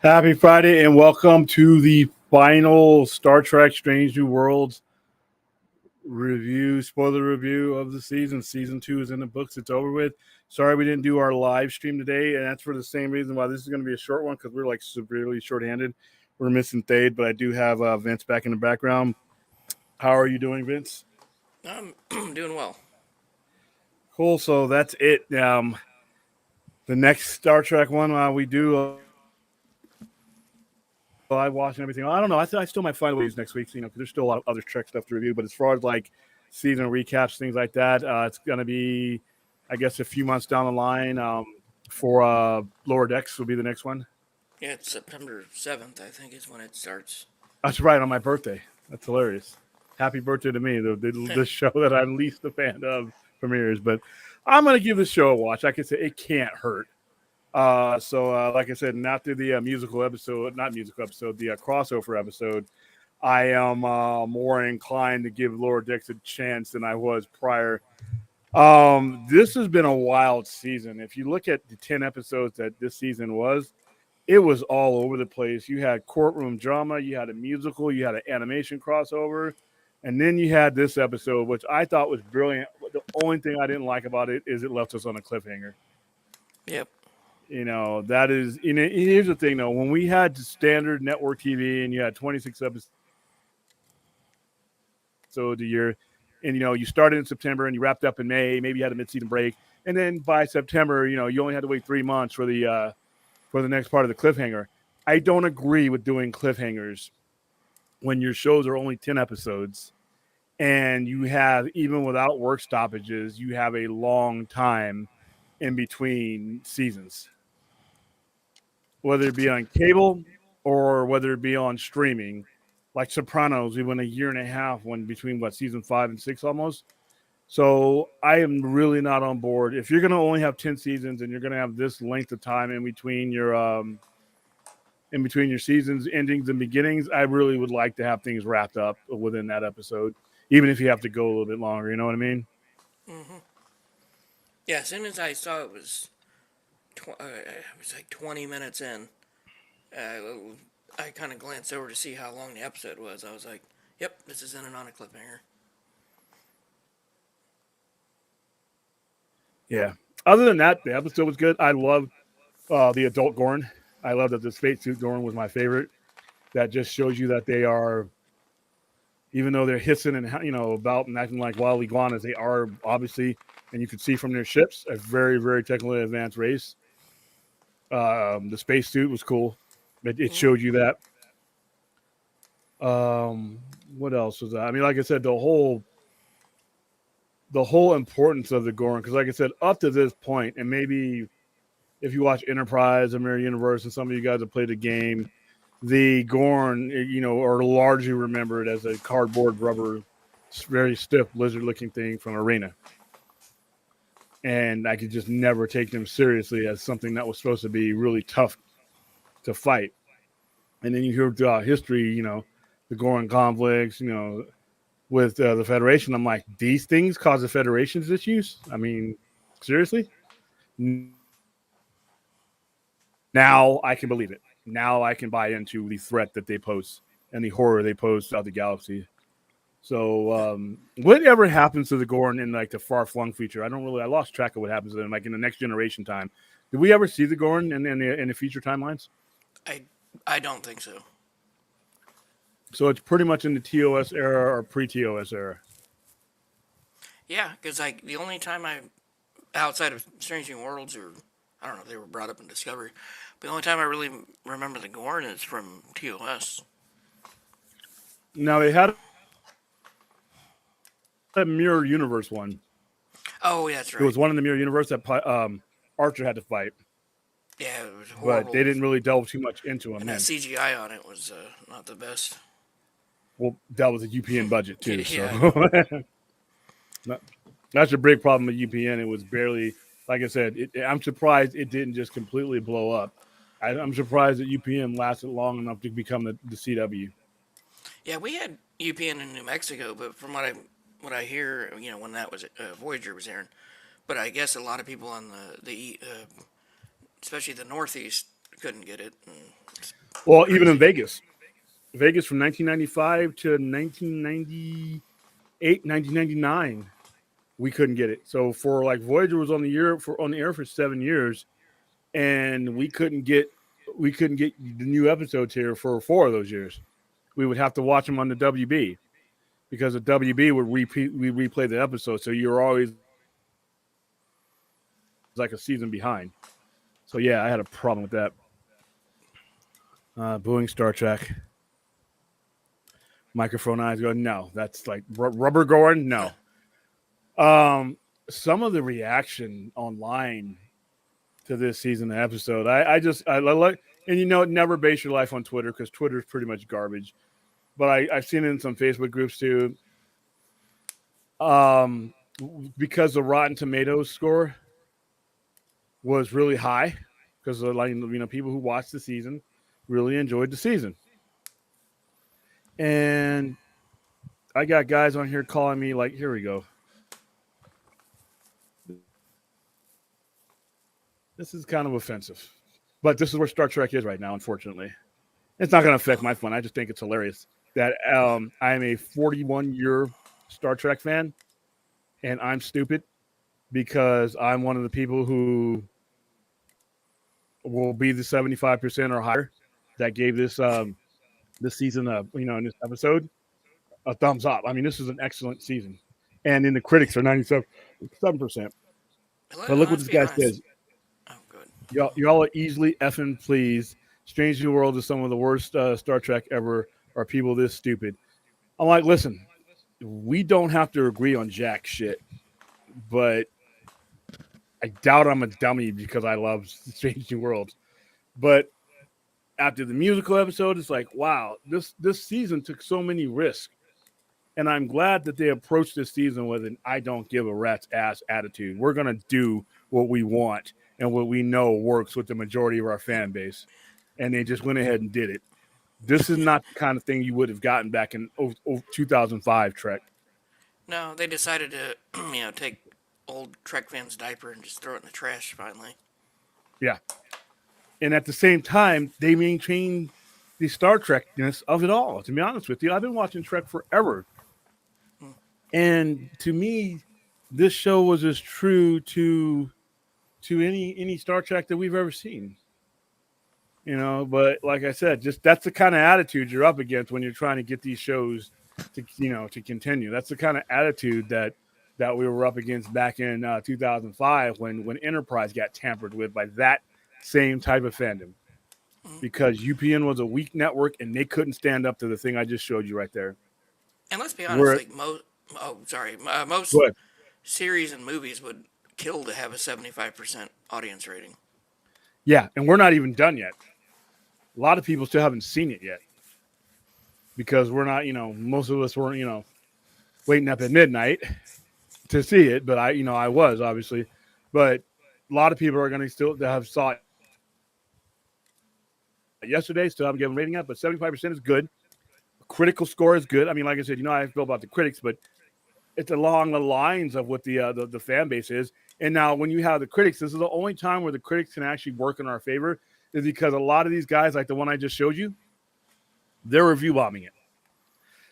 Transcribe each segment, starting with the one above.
Happy Friday and welcome to the final Star Trek Strange New Worlds spoiler review of the season. Season 2 is in the books. It's over with. Sorry we didn't do our live stream today, and that's for the same reason why this is going to be a short one because we're like severely shorthanded. We're missing Thade, but I do have Vince back in the background. How are you doing, Vince? I'm doing well. Cool. So that's it. The next Star Trek one we do live watching everything. I don't know. I still might find ways next week, because there's still a lot of other Trek stuff to review. But as far as like season recaps, things like that, it's gonna be, I guess, a few months down the line. For Lower Decks will be the next one. Yeah, it's September 7th, I think, is when it starts. That's right, on my birthday. That's hilarious. Happy birthday to me. The show that I'm least a fan of premieres, but I'm gonna give this show a watch. Like I said, it can't hurt. Like I said, not through the musical episode, not musical episode, the crossover episode, I am more inclined to give Lower Decks a chance than I was prior. This has been a wild season. If you look at the 10 episodes that this season was, it was all over the place. You had courtroom drama, you had a musical, you had an animation crossover, and then you had this episode, which I thought was brilliant. The only thing I didn't like about it is it left us on a cliffhanger. Yep. That is, here's the thing though, when we had standard network TV and you had 26 episodes a year, and you started in September and you wrapped up in May, maybe you had a mid-season break, and then by September, you only had to wait 3 months for the next part of the cliffhanger. I don't agree with doing cliffhangers when your shows are only 10 episodes and you have, even without work stoppages, you have a long time in between seasons, whether it be on cable or whether it be on streaming. Like Sopranos, we went a year and a half when between season 5 and 6 almost. So I am really not on board. If you're going to only have 10 seasons and you're going to have this length of time in between your seasons, endings and beginnings, I really would like to have things wrapped up within that episode, even if you have to go a little bit longer. You know what I mean? hmm Yeah, as soon as I saw it was like 20 minutes in, I kind of glanced over to see how long the episode was. I was like, yep, this is in and on a cliffhanger. Yeah. Other than that, the episode was good. I love the adult Gorn. I love that the spacesuit Gorn was my favorite. That just shows you that they are, even though they're hissing and about and acting like wild iguanas, they are obviously, and you can see from their ships, a very very technically advanced race. The spacesuit was cool. It hmm showed you that. What else was that? I mean, like I said, the whole importance of the Gorn, because like I said, up to this point, and maybe if you watch Enterprise or Mirror Universe, and some of you guys have played the game, the Gorn, are largely remembered as a cardboard rubber, very stiff lizard-looking thing from Arena, and I could just never take them seriously as something that was supposed to be really tough to fight. And then you hear throughout history, the Gorn conflicts, with the Federation. I'm like, these things cause the Federation's issues. I mean, seriously? Now I can believe it. Now I can buy into the threat that they pose and the horror they pose throughout the galaxy. So, whatever happens to the Gorn in like the far flung future, I lost track of what happens to them like in the next generation time. Did we ever see the Gorn in the future timelines? I, I don't think so. So it's pretty much in the TOS era or pre TOS era. Yeah, because like the only time outside of Strange New Worlds, or I don't know if they were brought up in Discovery, but the only time I really remember the Gorn is from TOS. Now they had a mirror universe one. Oh, yeah, that's There right. was one in the mirror universe that Archer had to fight, Yeah, it was but they horrible. didn't really delve too much into him And that then. CGI on it was not the best. Well, that was a UPN budget too, so Yeah, I know. that's a big problem with UPN. It was barely, like I said, I'm surprised it didn't just completely blow up. I'm surprised that UPN lasted long enough to become the CW. Yeah, we had UPN in New Mexico, but from what I hear, when that was Voyager was airing, but I guess a lot of people on the especially the Northeast couldn't get it. And it's Well, even in crazy. Vegas from 1995 to 1998, 1999, we couldn't get it. So for like Voyager was on the air for 7 years, and we couldn't get the new episodes here for 4 of those years. We would have to watch them on the WB because the WB would replay the episode, so you're always like a season behind. So yeah, I had a problem with that. Booing Star Trek. Microphone eyes go, no, that's like rubber going, no. Some of the reaction online to this season of episode, I like, and never base your life on Twitter because Twitter is pretty much garbage. But I've seen it in some Facebook groups too. Um, because the Rotten Tomatoes score was really high, because like people who watched the season really enjoyed the season, and I got guys on here calling me like, here we go. This is kind of offensive. But this is where Star Trek is right now, unfortunately. It's not going to affect my fun. I just think it's hilarious that I am a 41-year Star Trek fan, and I'm stupid because I'm one of the people who will be the 75% or higher that gave this season, in this episode, a thumbs up. I mean, this is an excellent season, and then the critics are 97%. But look what Let's this be guy honest. says. Oh, good. Y'all are easily effing pleased. Strange New Worlds is some of the worst Star Trek ever. Are people this stupid? I'm like, listen, we don't have to agree on jack shit, but I doubt I'm a dummy because I love Strange New Worlds. But after the musical episode, it's like, wow, this season took so many risks. And I'm glad that they approached this season with an I don't give a rat's ass attitude. We're gonna do what we want and what we know works with the majority of our fan base. And they just went ahead and did it. This is not the kind of thing you would have gotten back in 2005 Trek. No, they decided to, take old Trek fans' diaper and just throw it in the trash finally. Yeah. And at the same time, they maintain the Star Trekness of it all. To be honest with you, I've been watching Trek forever. Hmm. And to me, this show was as true to any Star Trek that we've ever seen. But like I said, just that's the kind of attitude you're up against when you're trying to get these shows to continue. That's the kind of attitude that we were up against back in 2005 when Enterprise got tampered with by that same type of fandom, Hmm. because UPN was a weak network and they couldn't stand up to the thing I just showed you right there. And let's be honest, Where like most Good. series and movies would kill to have a 75% audience rating. Yeah, and we're not even done yet. A lot of people still haven't seen it yet because we're not, most of us weren't, waiting up at midnight to see it, but I was obviously, but a lot of people are going to still have saw it yesterday, still haven't given a rating yet, but 75% is good. Critical score is good. I mean, like I said, how I feel about the critics, but it's along the lines of what the fan base is. And now when you have the critics, this is the only time where the critics can actually work in our favor, is because a lot of these guys, like the one I just showed you, they're review bombing it.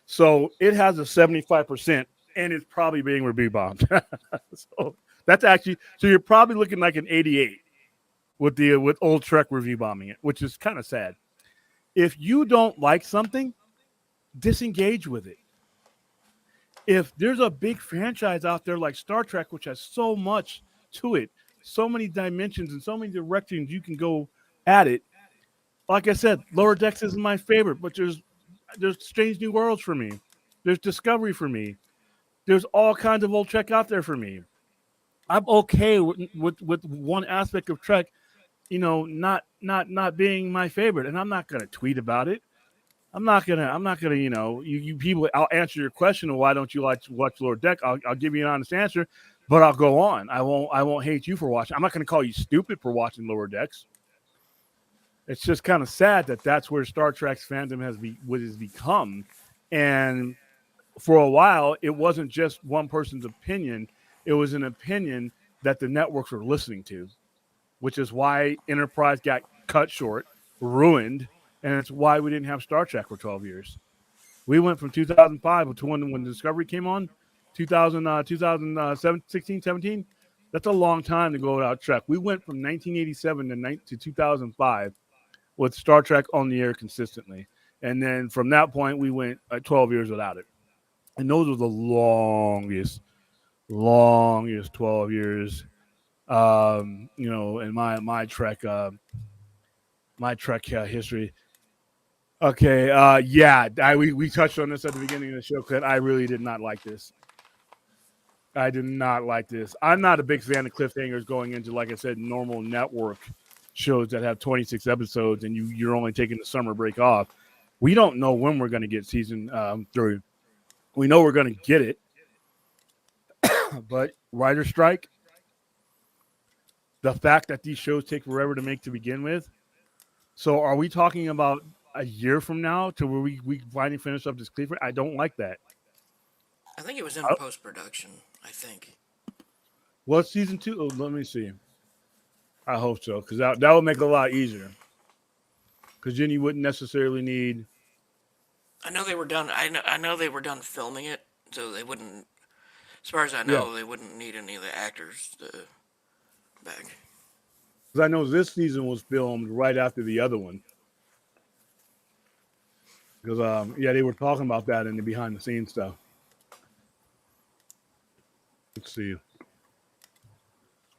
So it has a 75%, and it's probably being review bombed. So that's actually, so you're probably looking like an 88 with old Trek review bombing it, which is kind of sad. If you don't like something, disengage with it. If there's a big franchise out there like Star Trek, which has so much to it, so many dimensions and so many directions you can go at it. Like I said, Lower Decks isn't my favorite, but there's Strange New Worlds for me. There's Discovery for me. There's all kinds of old Trek out there for me. I'm okay with one aspect of Trek, not being my favorite, and I'm not gonna tweet about it. I'm not gonna, you people. I'll answer your question of why don't you like to watch Lower Deck. I'll give you an honest answer, but I'll go on. I won't hate you for watching. I'm not gonna call you stupid for watching Lower Decks. It's just kind of sad that that's where Star Trek's fandom what has become, and for a while it wasn't just one person's opinion; it was an opinion that the networks were listening to, which is why Enterprise got cut short, ruined, and it's why we didn't have Star Trek for 12 years. We went from 2005 to when Discovery came on, 2016, 17. That's a long time to go without Trek. We went from 1987 to 2005 with Star Trek on the air consistently. And then from that point, we went 12 years without it. And those were the longest 12 years. In my Trek history. Okay, yeah, we touched on this at the beginning of the show because I really did not like this. I did not like this. I'm not a big fan of cliffhangers going into, like I said, normal network shows that have 26 episodes and you're only taking the summer break off. We don't know when we're going to get season 3. We know we're going to get it, but writer strike, the fact that these shows take forever to make to begin with. So are we talking about a year from now to where we finally finish up this Cleveland? I don't like that. I think it was in post production. I think. What's season 2? Oh, let me see. I hope so, because that would make it a lot easier. Because then you wouldn't necessarily need. I know they were done. I know they were done filming it, so they wouldn't. As far as I know, they wouldn't need any of the actors back. Because I know this season was filmed right after the other one. Because they were talking about that in the behind the scenes stuff. Let's see.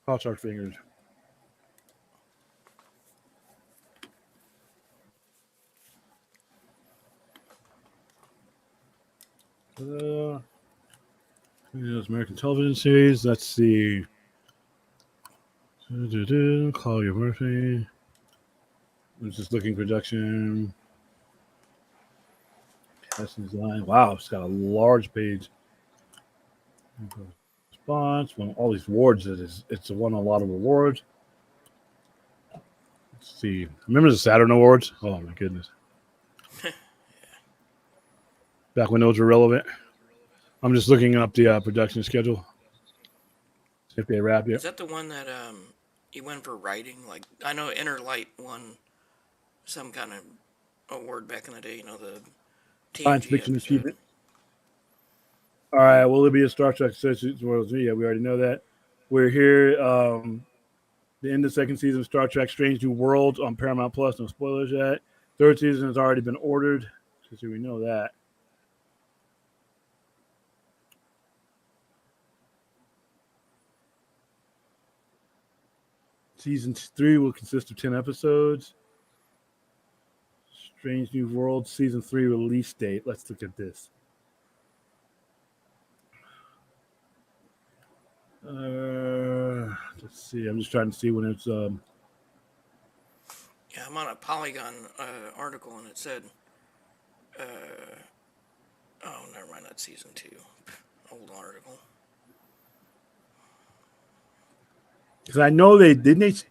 Cross our fingers. American television series. Let's see. Call Your Murphy. I'm just looking production. Cast design. Wow, it's got a large page. Response. Won all these awards. It's won a lot of awards. Let's see. Remember the Saturn Awards? Oh my goodness. Back when those were relevant. I'm just looking up the production schedule. If they wrap it. Is that the one that you won for writing? Like, I know Inner Light won some kind of award back in the day. You know, the TNG Science fiction episode. achievement. All right. Will it be a Star Trek Worlds? Yeah, we already know that. We're here. The end of the second season of Star Trek Strange New Worlds on Paramount Plus. No spoilers yet. Third season has already been ordered. So we know that. Season 3 will consist of 10 episodes. Strange New Worlds Season 3 release date. Let's look at this. Let's see. I'm just trying to see when it's. Yeah, I'm on a Polygon article and it said. Oh, never mind. That's season 2. Old article. Because I know they didn't.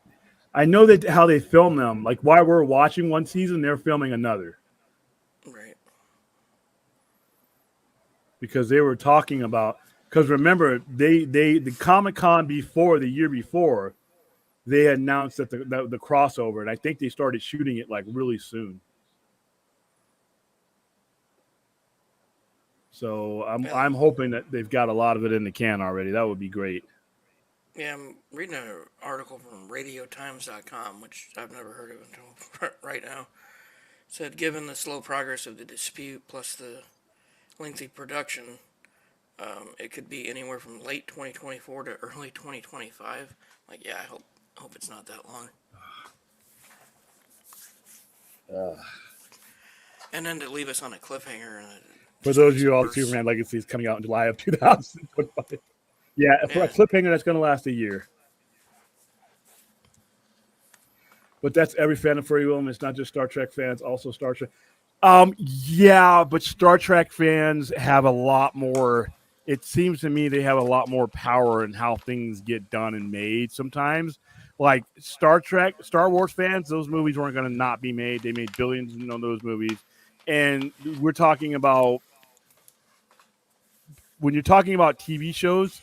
I know that how they film them. Like while we're watching one season, they're filming another. Right. Because they were talking about. Because remember, the Comic-Con before the year before, they had announced that the crossover, and I think they started shooting it like really soon. So I'm hoping that they've got a lot of it in the can already. That would be great. Yeah, I'm reading an article from RadioTimes.com, which I've never heard of until right now. It said, given the slow progress of the dispute plus the lengthy production, it could be anywhere from late 2024 to early 2025. Like, yeah, I hope it's not that long. And then to leave us on a cliffhanger. For those of you all, Superman Legacy is coming out in July of 2025. Yeah, for a cliffhanger that's going to last a year. But that's every fan of Furry Woman. It's not just Star Trek fans, also Star Trek. Yeah, but Star Trek fans have a lot more. It seems to me they have a lot more power in how things get done and made sometimes. Like Star Wars fans, those movies weren't going to not be made. They made billions on those movies. And we're talking about, when you're talking about TV shows,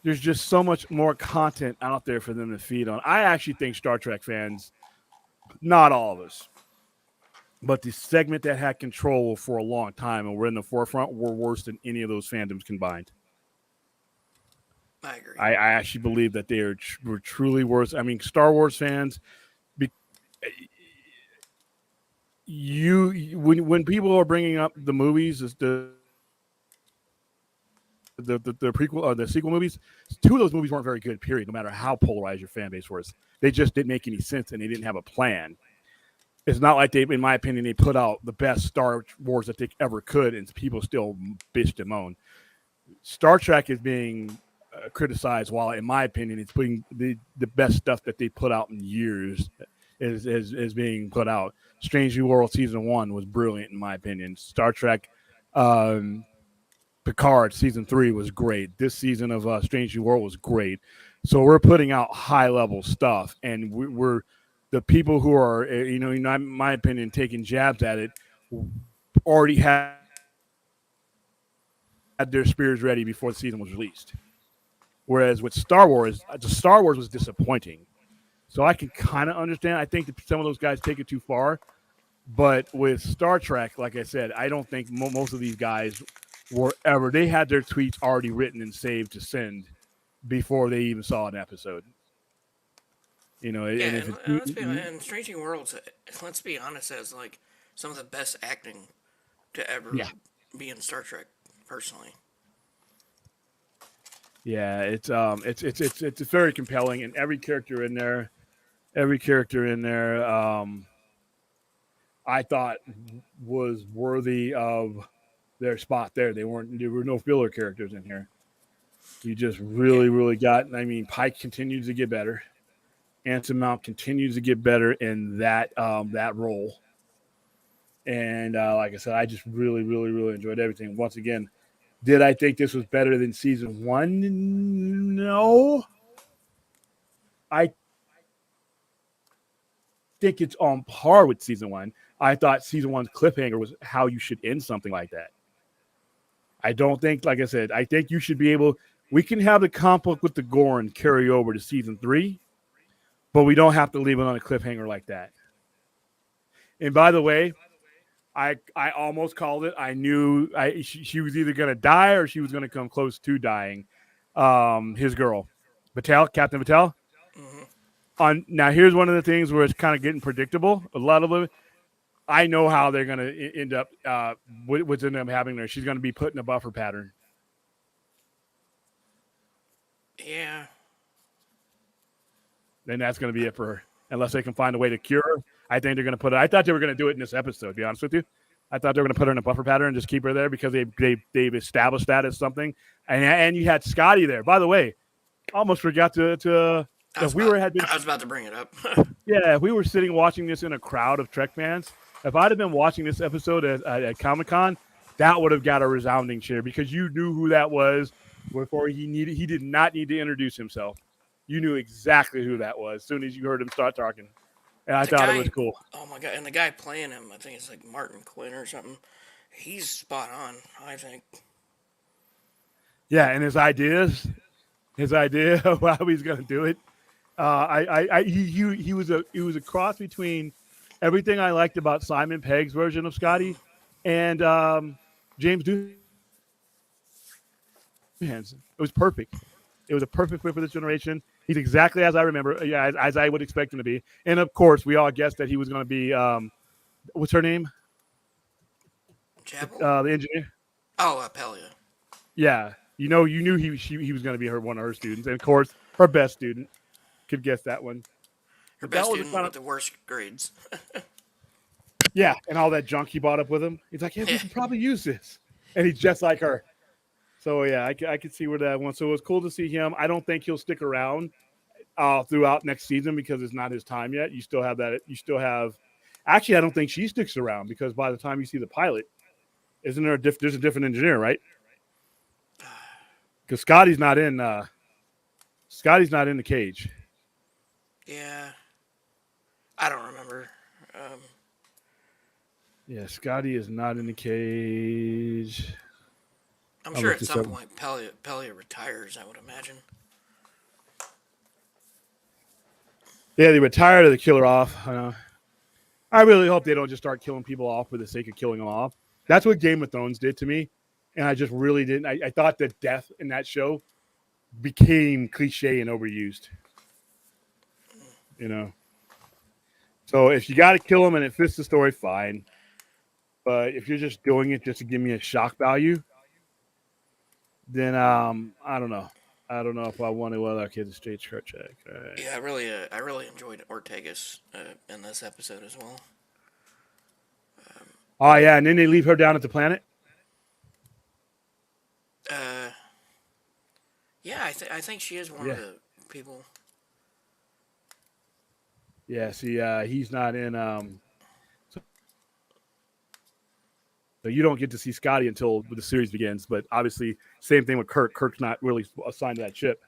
there's just so much more content out there for them to feed on. I actually think Star Trek fans, not all of us, but the segment that had control for a long time and were in the forefront were worse than any of those fandoms combined. I agree. I actually believe that they were truly worse. I mean, Star Wars fans, be, when people are bringing up the movies, the prequel or the sequel movies, two of those movies weren't very good. Period. No matter how polarized your fan base was, they just didn't make any sense and they didn't have a plan. It's not like they, in my opinion, they put out the best Star Wars that they ever could, and people still bitched and moaned. Star Trek is being criticized, while in my opinion, it's putting the best stuff that they put out in years is being put out. Strange New World season one was brilliant in my opinion. Star Trek um, Picard season three was great. This season of Strange New World was great. So we're putting out high level stuff, and we're the people who are in my opinion taking jabs at it already had their spears ready before the season was released. Whereas with the Star Wars was disappointing. So I can kind of understand. I think that some of those guys take it too far. But with Star Trek, like I said, I don't think most of these guys were ever. They had their tweets already written and saved to send before they even saw an episode. And Yeah, if and it's let's be and Strange New Worlds. Let's be honest, has like some of the best acting to ever yeah, be in Star Trek. Personally, yeah, it's very compelling, and every character in there, I thought was worthy of their spot there. There were no filler characters in here. You just yeah, really got. I mean, Pike continues to get better. Anson Mount continues to get better in that role. And like I said, I just really enjoyed everything. Once again, did I think this was better than season one? No. I think it's on par with season one. I thought season one's cliffhanger was how you should end something like that. I don't think, like I said, I think you should be able. We can have the conflict with the Gorn carry over to season three, but we don't have to leave it on a cliffhanger like that. And by the way, I almost called it. I knew she was either going to die or she was going to come close to dying. His girl, Batel, Captain Batel. hmm On now, here's one of the things where it's kind of getting predictable. A lot of them, I know how they're going to end up. What's end up happening there? She's going to be put in a buffer pattern. yeah, Then that's going to be it for her, unless they can find a way to cure her. I think they're going to put it. I thought they were going to do it in this episode. To be honest with you, I thought they were going to put her in a buffer pattern and just keep her there because they've established that as something. And you had Scotty there. By the way, almost forgot to if we were had been I was about to bring it up. yeah, if we were sitting watching this in a crowd of Trek fans, if I'd have been watching this episode at Comic Con, that would have got a resounding cheer because you knew who that was before he did not need to introduce himself. You knew exactly who that was as soon as you heard him start talking. And I the thought it was guy, cool. oh my god, and the guy playing him, I think it's like Martin Quinn or something. He's spot on. I think. Yeah, and his idea of how he's going to do it. He was a cross between everything I liked about Simon Pegg's version of Scotty and James Doohan's. It was perfect. It was a perfect fit for this generation. He's exactly as I remember, yeah, as I would expect him to be. And of course, we all guessed that he was going to be what's her name? Chapel? The engineer. Oh, Pelia. Yeah, you knew he was going to be one of her students, and of course, her best student could guess that one. Her But that best was a student kind with of the worst grades. yeah, and all that junk he bought up with him. He's like, yeah, we Yeah. could probably use this, and he's just like her. So yeah, I could see where that one. So it was cool to see him. I don't think he'll stick around throughout next season because it's not his time yet. You still have that. You still have. Actually, I don't think she sticks around because by the time you see the pilot, isn't there there's a different engineer, right? Because Scotty's not in the cage. Yeah. I don't remember. Um, Yeah, Scotty is not in the cage. I'm I'll sure look at this some up. point Pelia retires. I would imagine. Yeah, they retired or they kill her off. I really hope they don't just start killing people off for the sake of killing them off. That's what Game of Thrones did to me, and I just really didn't. I thought that death in that show became cliche and overused. You know, so if you got to kill them and it fits the story, fine. But if you're just doing it just to give me a shock value, then I don't know. I don't know if I want to let our kids straight church check. All right. Yeah, I really enjoyed Ortega's in this episode as well. Oh yeah, and then they leave her down at the planet. Uh, yeah, I think she is one of Yeah, the people. yeah. See, he's not in. So you don't get to see Scotty until the series begins. But obviously, same thing with Kirk. Kirk's not really assigned to that ship.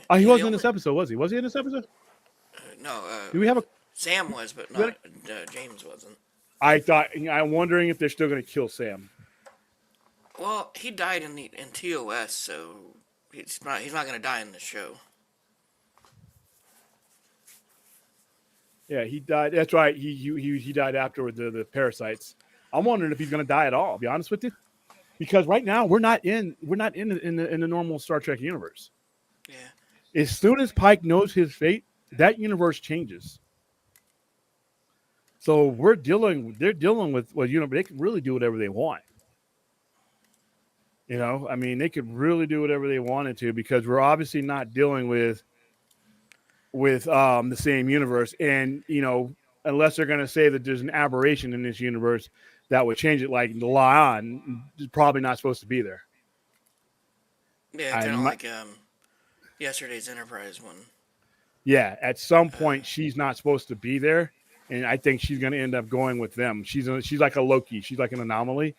Oh, he Yeah, the wasn't in only this episode, was he? Was he in this episode? no, Do we have a? Sam was, but We had not James wasn't. I thought. I'm wondering if they're still going to kill Sam. Well, he died in TOS, so he's not going to die in the show. Yeah, he died. That's right. He died after the parasites. I'm wondering if he's going to die at all. I'll be honest with you, because right now we're not in the normal Star Trek universe. Yeah, As soon as Pike knows his fate, that universe changes. So they're dealing with they can really do whatever they want. I mean, they could really do whatever they wanted to because we're obviously not dealing with the same universe, and unless they're going to say that there's an aberration in this universe that would change it, like La'an is probably not supposed to be there. yeah, I kind of mi- like yesterday's Enterprise one. yeah, at some Uh, point she's not supposed to be there, and I think she's going to end up going with them. She's like a Loki. She's like an anomaly.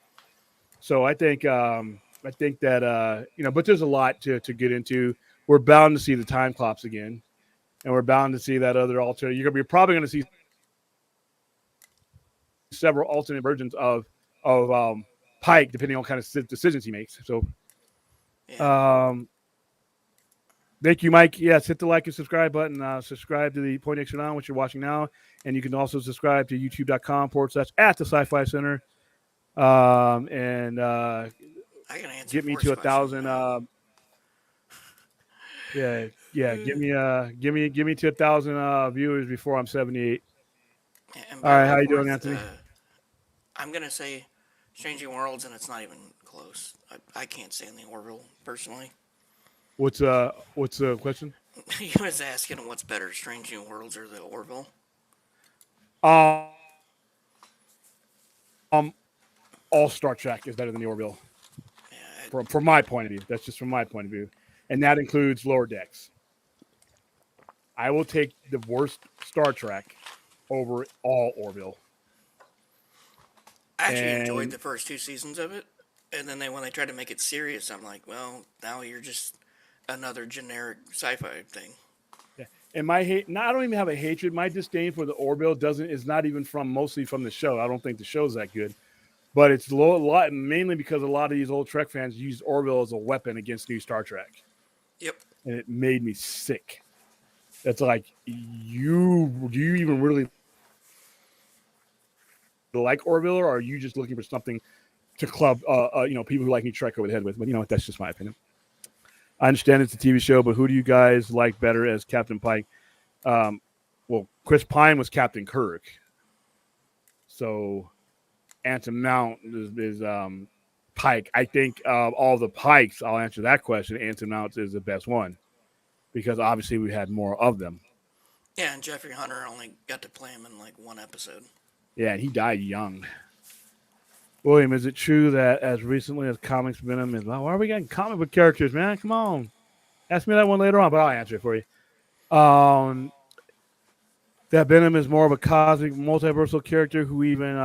So I think that but there's a lot to get into. We're bound to see the time clocks again, and we're bound to see that other alter. You're probably going to see several alternate versions of Pike, depending on kind of decisions he makes. So, yeah, um, thank you, Mike. Yes, hit the like and subscribe button. Subscribe to the Point Extra On, which you're watching now, and you can also subscribe to YouTube.com/at the Sci-Fi Center. And I can answer get me Force to a questions thousand. now. Yeah. Give me to 1,000 viewers before I'm 78. And All by right, what how you doing, worth? Anthony? I'm gonna say Strange New Worlds, and it's not even close. I can't stand the Orville personally. What's the question? He was asking what's better, Strange New Worlds or the Orville. Um, all Star Trek is better than the Orville. Yeah, From my point of view. That's just from my point of view, and that includes Lower Decks. I will take the worst Star Trek over all Orville. I actually enjoyed And the first two seasons of it, and then when they tried to make it serious, I'm like, well, now you're just another generic sci-fi thing. yeah, and my hate. No, I don't even have a hatred. My disdain for the Orville doesn't is not even mostly from the show. I don't think the show's that good, but it's a lot mainly because a lot of these old Trek fans use Orville as a weapon against new Star Trek, Yep. and it made me sick. That's like do you even really like Orville, or are you just looking for something to club people who like new Trek over the head with? But that's just my opinion. I understand it's a TV show, but who do you guys like better as Captain Pike? Um, well, Chris Pine was Captain Kirk, so Anson Mount is Pike. I think all the Pikes, I'll answer that question. Anson Mount is the best one because obviously we had more of them. Yeah, and Jeffrey Hunter only got to play him in like one episode. Yeah, and he died young. William, is it true that as recently as comics Venom is? Well, why are we getting comic book characters, man? Come on, ask me that one later on, but I'll answer it for you. That Venom is more of a cosmic, multiversal character who even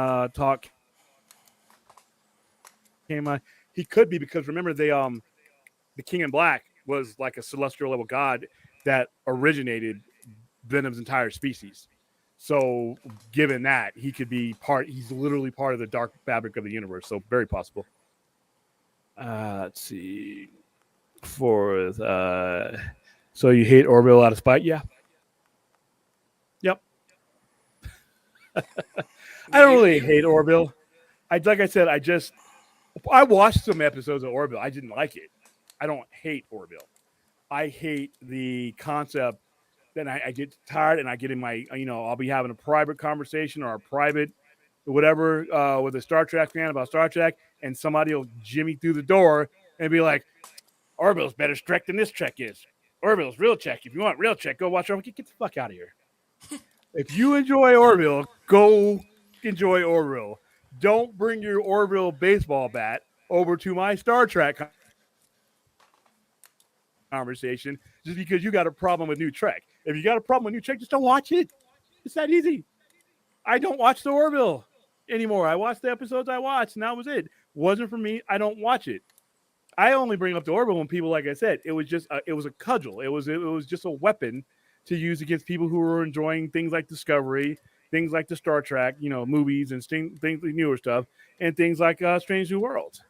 came on. He could be because remember the King in Black was like a celestial level god that originated Venom's entire species. So, given that, he could be he's literally part of the dark fabric of the universe. So, very possible. Let's see. Fourth. So you hate Orville out of spite? Yeah. Yep. I don't really You hate Orville. Like I said, I watched some episodes of Orville. I didn't like it. I don't hate Orville. I hate the concept. Then I get tired and I get in my, I'll be having a private conversation or a private whatever with a Star Trek fan about Star Trek, and somebody will jimmy through the door and be like, Orville's better Trek than this Trek is. Orville's real Trek. If you want real Trek, go watch Orville. Get the fuck out of here. If you enjoy Orville, go enjoy Orville. Don't bring your Orville baseball bat over to my Star Trek conversation just because you got a problem with New Trek. If you got a problem with New Trek, just don't watch it. It's that easy. I don't watch the Orville anymore. I watched the episodes I watched, and that was it. Wasn't for me. I don't watch it. I only bring up the Orville when people, like I said, it was a cudgel. It was just a weapon to use against people who were enjoying things like Discovery, things like the Star Trek, movies and things like newer stuff, and things like Strange New Worlds.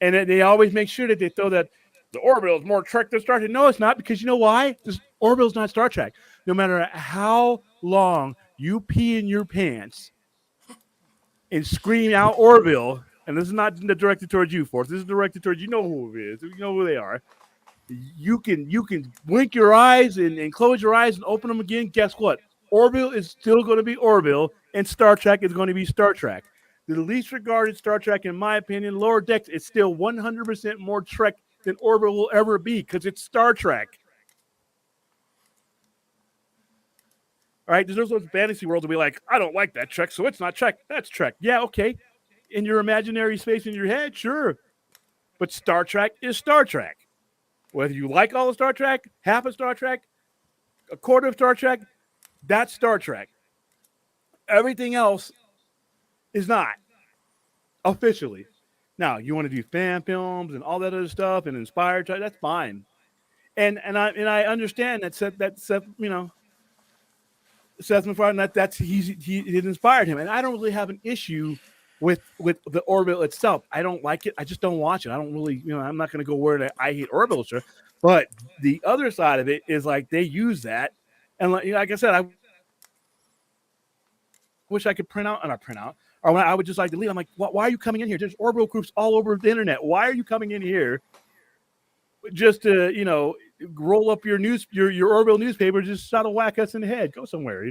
And they always make sure that they throw that the Orville is more Trek than Star Trek. No, it's not, because you know why? This Orville's not Star Trek. No matter how long you pee in your pants and scream out Orville, and this is not directed towards you, Force. This is directed towards, you know who it is. You know who they are. You can blink your eyes and close your eyes and open them again. Guess what? Orville is still going to be Orville, and Star Trek is going to be Star Trek. The least regarded Star Trek, in my opinion, Lower Decks, is still 100% more Trek than Orville will ever be, because it's Star Trek. All right, there's those fantasy worlds will be like, I don't like that Trek, so it's not Trek. That's Trek. Yeah, okay. In your imaginary space in your head, sure. But Star Trek is Star Trek. Whether you like all of Star Trek, half of Star Trek, a quarter of Star Trek, that's Star Trek. Everything else is not officially. Now, you want to do fan films and all that other stuff and inspired, that's fine. And I understand Seth MacFarlane, that's it inspired him, and I don't really have an issue with the Orville itself. I don't like it. I just don't watch it. I don't really, I'm not going to go where I hate Orville, sure. But the other side of it is like they use that, and like I said, I wish I could print out, and not print out, or when I would just like delete. I'm like, why are you coming in here? There's Orville groups all over the internet. Why are you coming in here just to roll up your Orville newspaper, just try to whack us in the head? Go somewhere.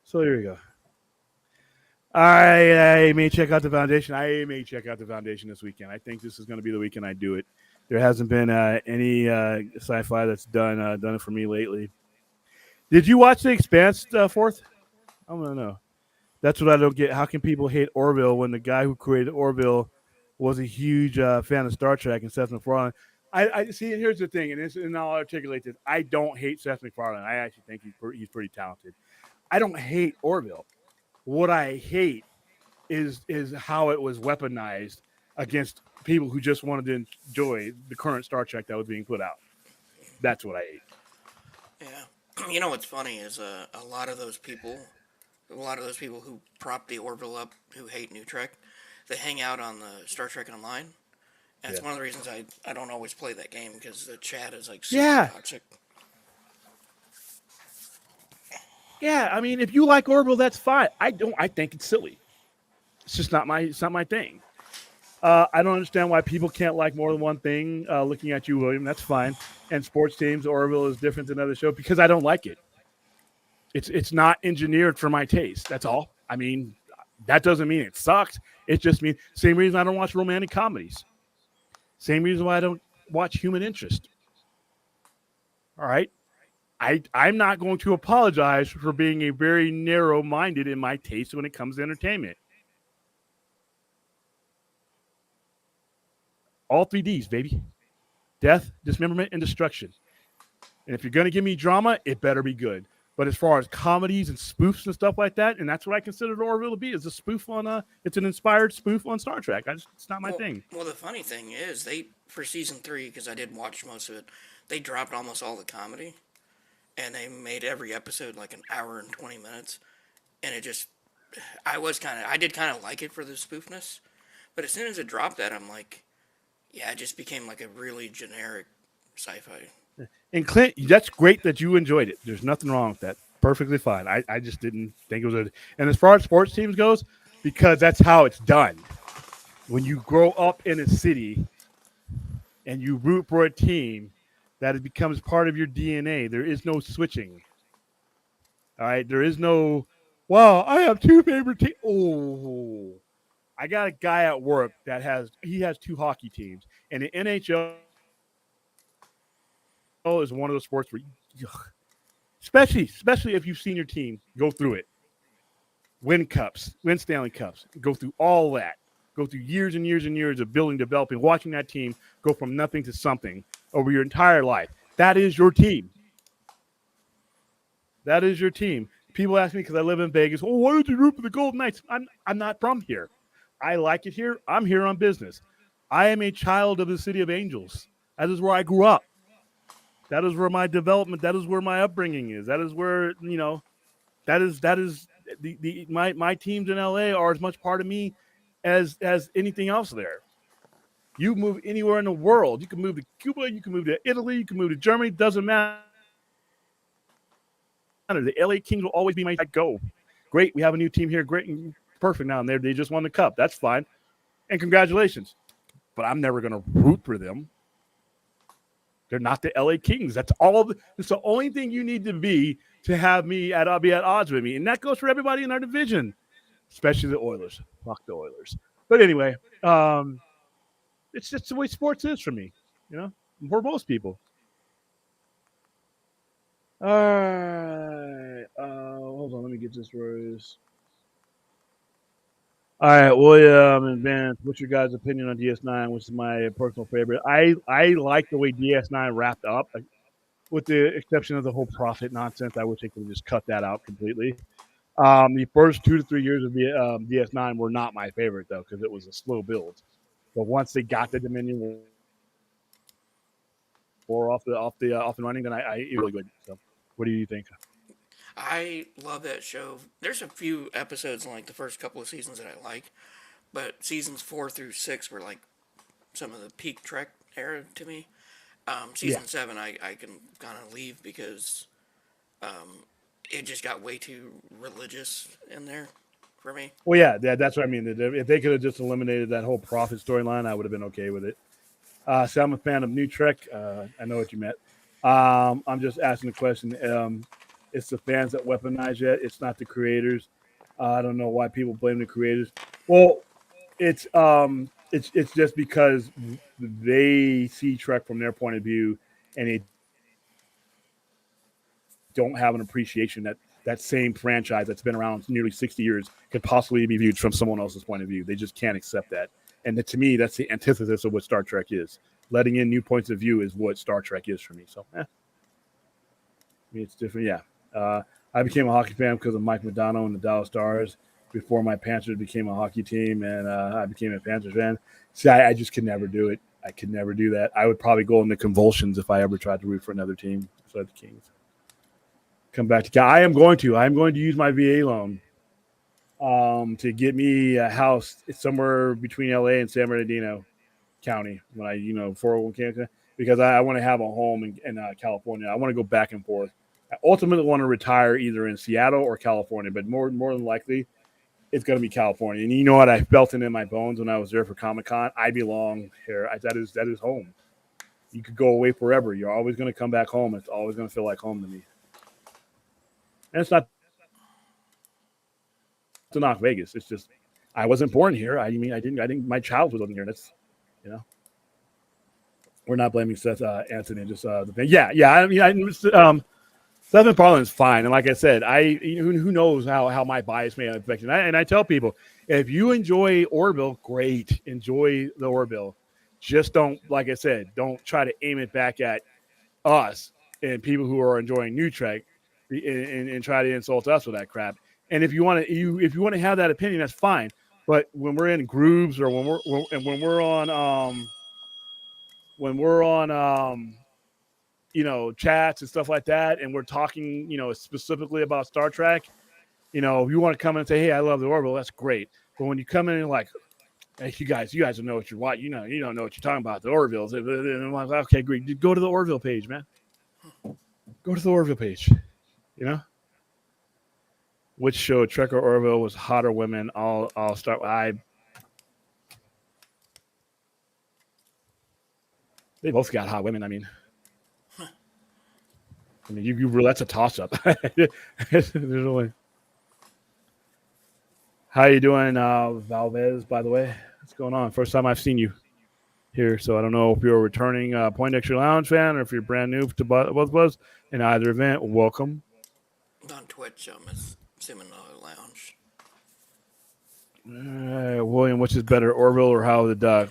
So there you go. I may check out the foundation. I may check out the foundation this weekend. I think this is going to be the weekend I do it. There hasn't been any sci-fi that's done it for me lately. Did you watch The Expanse, Fourth? I don't know. That's what I don't get. How can people hate Orville when the guy who created Orville was a huge fan of Star Trek and Seth MacFarlane? I see. Here's the thing, and I'll articulate this. I don't hate Seth MacFarlane. I actually think he's pretty talented. I don't hate Orville. What I hate is how it was weaponized against people who just wanted to enjoy the current Star Trek that was being put out. That's what I hate. Yeah. You know what's funny is a lot of those people who prop the Orville up, who hate New Trek, they hang out on the Star Trek Online. And Yeah. it's one of the reasons I don't always play that game, because the chat is like super Yeah. toxic. Yeah. I mean, if you like Orville, that's fine. I don't. I think it's silly. It's just not my. It's not my thing. I don't understand why people can't like more than one thing. Looking at you, William, that's fine. And sports teams, Orville is different than other show because I don't like it. It's not engineered for my taste. That's all. I mean, that doesn't mean it sucks. It just means same reason I don't watch romantic comedies. Same reason why I don't watch Human Interest. All right. I'm not going to apologize for being a very narrow minded in my taste when it comes to entertainment. All three Ds, baby. Death, dismemberment, and destruction. And if you're going to give me drama, it better be good. But as far as comedies and spoofs and stuff like that, and that's what I consider Orville to be, is a spoof on it's an inspired spoof on Star Trek. It's not my thing. Well, the funny thing is, for season 3, because I did watch most of it, they dropped almost all the comedy, and they made every episode like an hour and 20 minutes, and it just, I did kind of like it for the spoofness, But as soon as it dropped that, I'm like, yeah, it just became like a really generic sci-fi. And Clint, that's great that you enjoyed it. There's nothing wrong with that. Perfectly fine. I just didn't think it was a. And as far as sports teams goes, because that's how it's done. When you grow up in a city and you root for a team, that it becomes part of your DNA. There is no switching. All right. There is no. Well, I have two favorite teams. Oh, I got a guy at work that has two hockey teams, and the NHL is one of those sports where, especially if you've seen your team go through it, win cups, win Stanley Cups, go through all that, go through years and years and years of building, developing, watching that team go from nothing to something over your entire life. That is your team. That is your team. People ask me because I live in Vegas. Oh, why don't you root for the Golden Knights? I'm not from here. I like it here. I'm here on business. I am a child of the city of Angels. That is where I grew up. That is where my development. That is where my upbringing is. That is where that is my teams in LA are as much part of me as anything else there. You move anywhere in the world. You can move to Cuba, you can move to Italy, you can move to Germany, doesn't matter. The LA Kings will always be my team. I go. Great, we have a new team here. Great, perfect now. And they just won the cup. That's fine. And congratulations. But I'm never going to root for them. They're not the LA Kings. That's the only thing you need to be to have me be at odds with me. And that goes for everybody in our division, especially the Oilers. Fuck the Oilers. But anyway, it's just the way sports is for me, you know, for most people. All right. Hold on. Let me get this where it is. All right, William and Vance, what's your guys' opinion on DS9, which is my personal favorite? I like the way DS9 wrapped up, with the exception of the whole profit nonsense. I wish they could just cut that out completely. The first 2 to 3 years of the DS9 were not my favorite though, because it was a slow build. But once they got the Dominion War off and running, then I it was really good. So, what do you think? I love that show. There's a few episodes in like the first couple of seasons that I like, but seasons 4 through 6 were like some of the peak Trek era to me. Yeah. Season 7, I can kind of leave because it just got way too religious in there for me. Well, yeah, that's what I mean. If they could have just eliminated that whole profit storyline, I would have been okay with it. So I'm a fan of New Trek. I know what you meant. I'm just asking the question. It's the fans that weaponize it. It's not the creators. I don't know why people blame the creators. Well, it's just because they see Trek from their point of view, and they don't have an appreciation that same franchise that's been around nearly 60 years could possibly be viewed from someone else's point of view. They just can't accept that. And to me, that's the antithesis of what Star Trek is. Letting in new points of view is what Star Trek is for me. So, I mean, it's different. Yeah. I became a hockey fan because of Mike Modano and the Dallas Stars before my Panthers became a hockey team, and I became a Panthers fan. See, I just could never do it. I could never do that. I would probably go into convulsions if I ever tried to root for another team besides the Kings. Come back to I am going to. I am going to use my VA loan to get me a house somewhere between LA and San Bernardino County when I 401k, because I want to have a home in California. I want to go back and forth. I ultimately want to retire either in Seattle or California, but more than likely it's going to be California. And you know what? I felt it in my bones when I was there for Comic Con. I belong here. That is home. You could go away forever. You're always going to come back home. It's always going to feel like home to me. And it's not to knock Vegas. It's just I wasn't born here. I mean, I didn't. My child was living here. You know. We're not blaming Seth Anthony. Just the thing. Yeah. I mean, Seth MacFarlane is fine, and like I said, who knows how my bias may have affected. And I tell people, if you enjoy Orville, great, enjoy the Orville. Just don't, like I said, don't try to aim it back at us and people who are enjoying New Trek, and try to insult us with that crap. And if you want to have that opinion, that's fine. But when we're in grooves, or when we're on chats and stuff like that, and we're talking specifically about Star Trek, if you want to come in and say, hey, I love the Orville, that's great. But when you come in and like, Hey, you guys don't know what you're watching. You don't know what you're talking about. The Orvilles. And I'm like, okay, great. Go to the Orville page, man. Go to the Orville page. You know, which show Trek or Orville was hotter women? I'll start. They both got hot women. You that's a toss up. There's only. How you doing, Valvez? By the way, what's going on? First time I've seen you here, so I don't know if you're a returning Poindexter Lounge fan or if you're brand new to both of us. In either event, welcome. On Twitch, assuming lounge. William, which is better, Orville or How the Duck?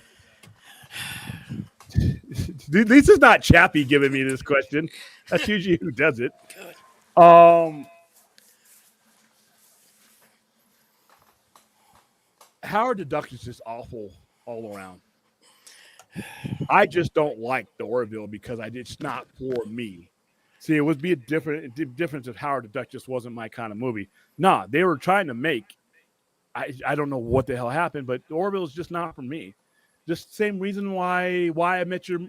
Lisa's not Chappie giving me this question. That's usually who does it. Good. Howard the Duck is just awful all around. I just don't like the Orville because it's not for me. See, it would be a difference if Howard the Duck just wasn't my kind of movie. Nah, they were trying to make. I don't know what the hell happened, but the Orville is just not for me. Just same reason why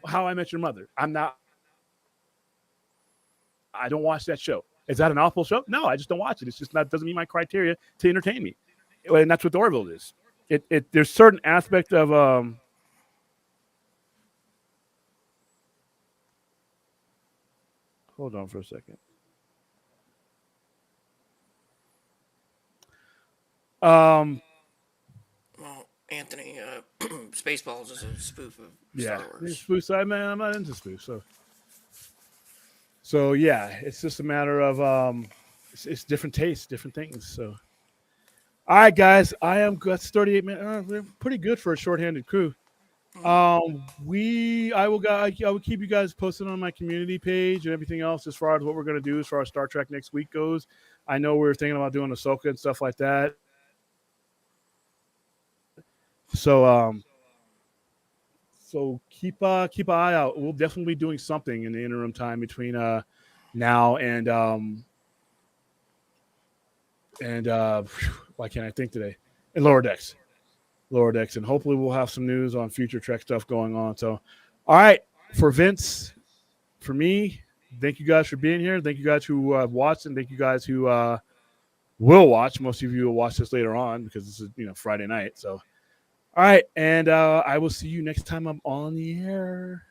How I Met Your Mother. I don't watch that show. Is that an awful show? No, I just don't watch it. It's just not doesn't meet my criteria to entertain me, and that's what the Orville is. There's certain aspect of Hold on for a second. Well, Anthony, Spaceballs is a spoof of Star Wars. Spoof. I'm not into spoof, so yeah, it's just a matter of it's different tastes, different things. So, all right, guys, that's 38 minutes. We're pretty good for a shorthanded crew. I will keep you guys posted on my community page and everything else as far as what we're going to do as far as Star Trek next week goes. I know we're thinking about doing Ahsoka and stuff like that. So keep an eye out. We'll definitely be doing something in the interim time between now and why can't I think today? And Lower Decks, and hopefully we'll have some news on future Trek stuff going on. So, all right, for Vince, for me, thank you guys for being here. Thank you guys who have watched, and thank you guys who will watch. Most of you will watch this later on because this is Friday night. So, all right, and I will see you next time I'm on the air.